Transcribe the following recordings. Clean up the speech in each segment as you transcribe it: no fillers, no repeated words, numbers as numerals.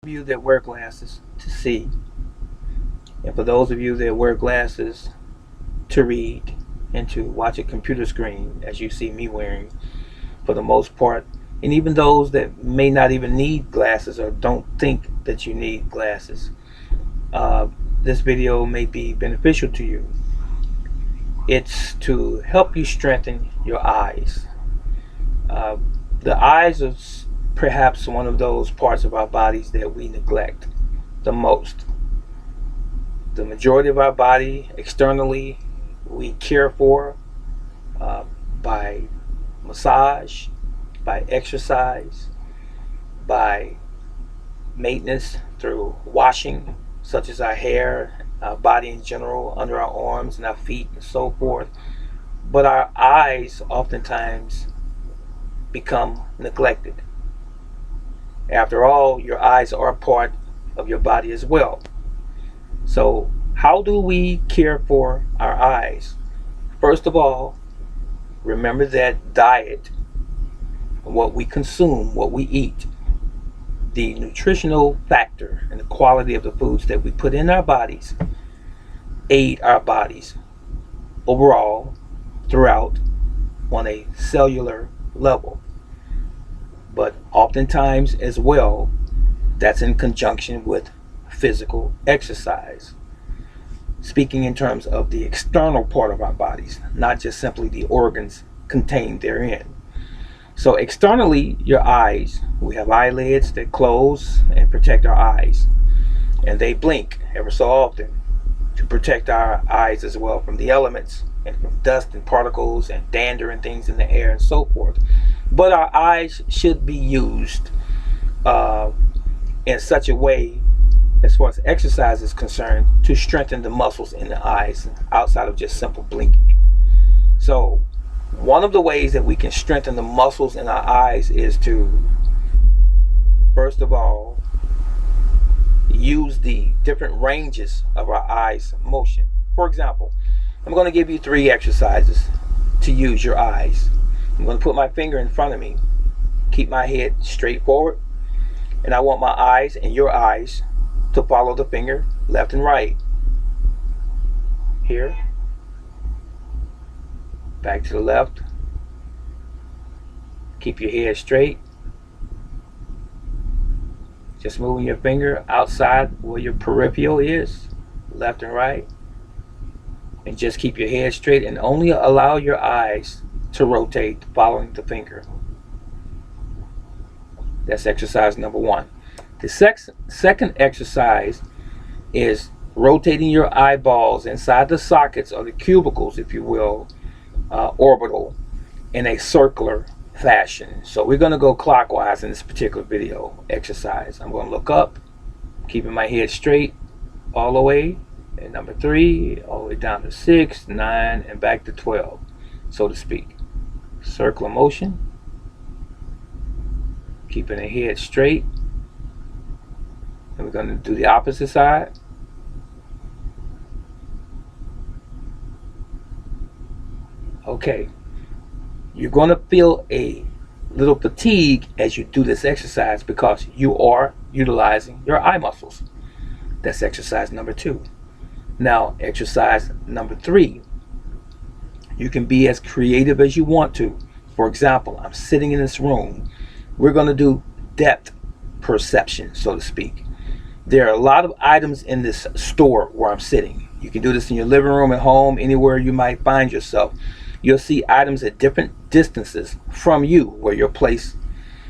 you that wear glasses to see, and for those of you that wear glasses to read and to watch a computer screen, as you see me wearing for the most part, and even those that may not even need glasses or don't think that you need glasses, uh, this video may be beneficial to you. It's to help you strengthen your eyes. Uh, the eyes are perhaps one of those parts of our bodies that we neglect the most. The majority of our body externally we care for uh, by massage, by exercise, by maintenance through washing, such as our hair, our body in general, under our arms and our feet, and so forth. But our eyes oftentimes become neglected. After all, your eyes are part of your body as well. So, how do we care for our eyes? First of all, remember that diet, what we consume, what we eat, the nutritional factor and the quality of the foods that we put in our bodies aid our bodies overall throughout on a cellular level. But oftentimes as well, that's in conjunction with physical exercise. Speaking in terms of the external part of our bodies, not just simply the organs contained therein. So externally, your eyes, we have eyelids that close and protect our eyes, and they blink ever so often to protect our eyes as well from the elements and from dust and particles and dander and things in the air and so forth. But our eyes should be used in such a way, as far as exercise is concerned, to strengthen the muscles in the eyes outside of just simple blinking. So one of the ways that we can strengthen the muscles in our eyes is to, first of all, use the different ranges of our eyes motion. For example, I'm going to give you 3 exercises to use your eyes. I'm going to put my finger in front of me, keep my head straight forward, and I want my eyes and your eyes to follow the finger left and right. Here, back to the left. Keep your head straight. Just moving your finger outside where your peripheral is, left and right. And just keep your head straight and only allow your eyes to rotate following the finger. That's exercise number 1. The second exercise is rotating your eyeballs inside the sockets or the cubicles, if you will, orbital, in a circular fashion. So we're going to go clockwise in this particular video exercise. I'm going to look up, keeping my head straight all the way, and number 3, all the way down to 6, 9, and back to 12, so to speak. Circular motion, keeping the head straight. And we're going to do the opposite side. Okay, you're going to feel a little fatigue as you do this exercise because you are utilizing your eye muscles. That's exercise number 2. Now, exercise number 3, you can be as creative as you want to. For example, I'm sitting in this room. We're going to do depth perception, so to speak. There are a lot of items in this store where I'm sitting. You can do this in your living room, at home, anywhere you might find yourself. You'll see items at different distances from you where your place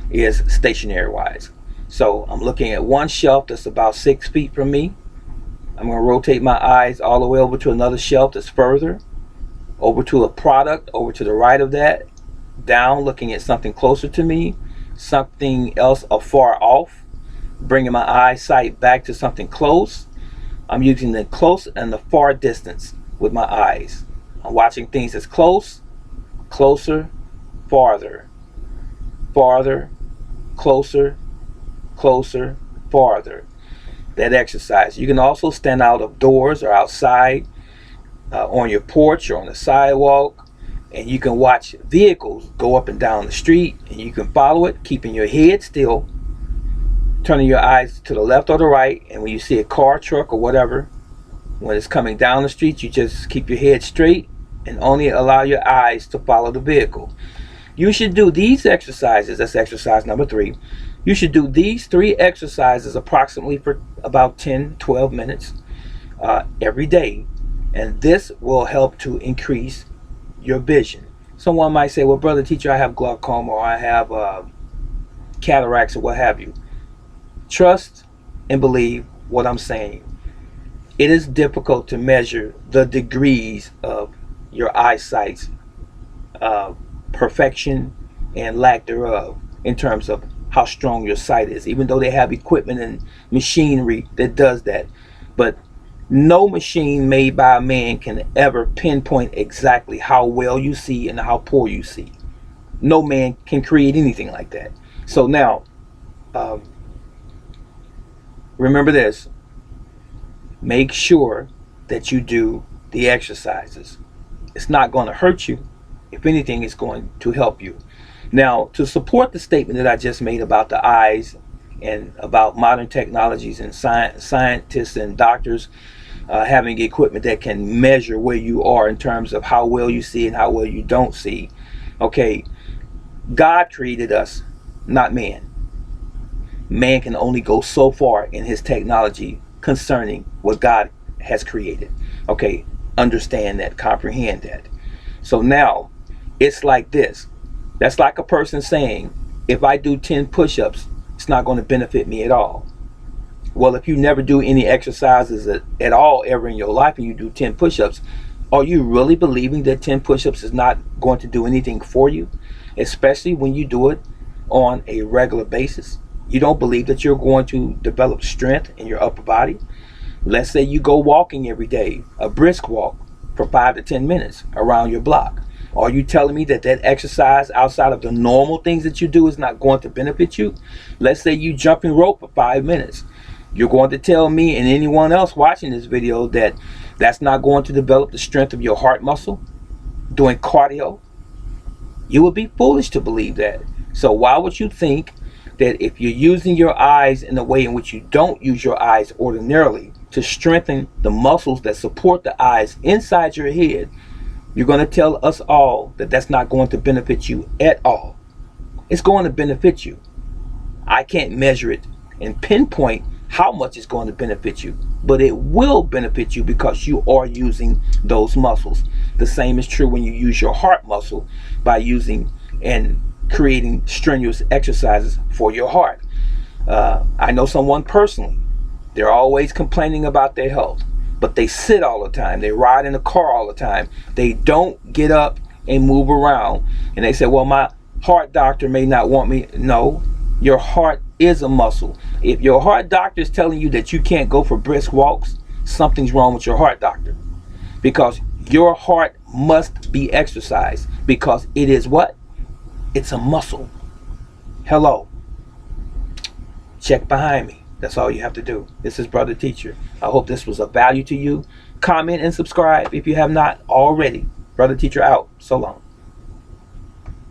is stationary wise. So I'm looking at one shelf that's about 6 feet from me. I'm going to rotate my eyes all the way over to another shelf that's further, over to a product over to the right of that, down looking at something closer to me, something else afar off, bringing my eyesight back to something close. I'm using the close and the far distance with my eyes. I'm watching things as close, closer, farther, farther, closer, closer, farther. That exercise. You can also stand out of doors or outside, on your porch or on the sidewalk, and you can watch vehicles go up and down the street, and you can follow it, keeping your head still turning your eyes to the left or the right, and when you see a car, truck, or whatever, when it's coming down the street, you just keep your head straight and only allow your eyes to follow the vehicle. You should do these exercises. That's exercise number 3. You should do these 3 exercises approximately for about 10-12 minutes every day, and this will help to increase your vision. Someone might say, well, brother teacher, I have glaucoma, or I have cataracts, or what have you. Trust and believe what I'm saying. It is difficult to measure the degrees of your eyesight's perfection and lack thereof in terms of how strong your sight is, even though they have equipment and machinery that does that. But no machine made by a man can ever pinpoint exactly how well you see and how poor you see. No man can create anything like that. So now, remember this. Make sure that you do the exercises. It's not going to hurt you. If anything, it's going to help you. Now, to support the statement that I just made about the eyes and about modern technologies and scientists and doctors having equipment that can measure where you are in terms of how well you see and how well you don't see. Okay, God created us, not man. Man can only go so far in his technology concerning what God has created. Okay, understand that, comprehend that. So now, it's like this. That's like a person saying, if I do 10 push-ups, it's not going to benefit me at all. Well, if you never do any exercises at all ever in your life and you do 10 push-ups, are you really believing that 10 push-ups is not going to do anything for you? Especially when you do it on a regular basis. You don't believe that you're going to develop strength in your upper body? Let's say you go walking every day, a brisk walk for 5 to 10 minutes around your block. Are you telling me that exercise outside of the normal things that you do is not going to benefit you? Let's say you jumping rope for 5 minutes. You're going to tell me and anyone else watching this video that that's not going to develop the strength of your heart muscle doing cardio? You would be foolish to believe that. So why would you think that if you're using your eyes in a way in which you don't use your eyes ordinarily to strengthen the muscles that support the eyes inside your head, you're going to tell us all that that's not going to benefit you at all? It's going to benefit you. I can't measure it and pinpoint how much it's going to benefit you, but it will benefit you because you are using those muscles. The same is true when you use your heart muscle by using and creating strenuous exercises for your heart. I know someone personally, they're always complaining about their health, but they sit all the time. They ride in the car all the time. They don't get up and move around. And they say, well, my heart doctor may not want me. No, your heart is a muscle. If your heart doctor is telling you that you can't go for brisk walks, something's wrong with your heart doctor. Because your heart must be exercised. Because it is what? It's a muscle. Hello. Check behind me. That's all you have to do. This is Brother Teacher. I hope this was of value to you. Comment and subscribe if you have not already. Brother Teacher out. So long.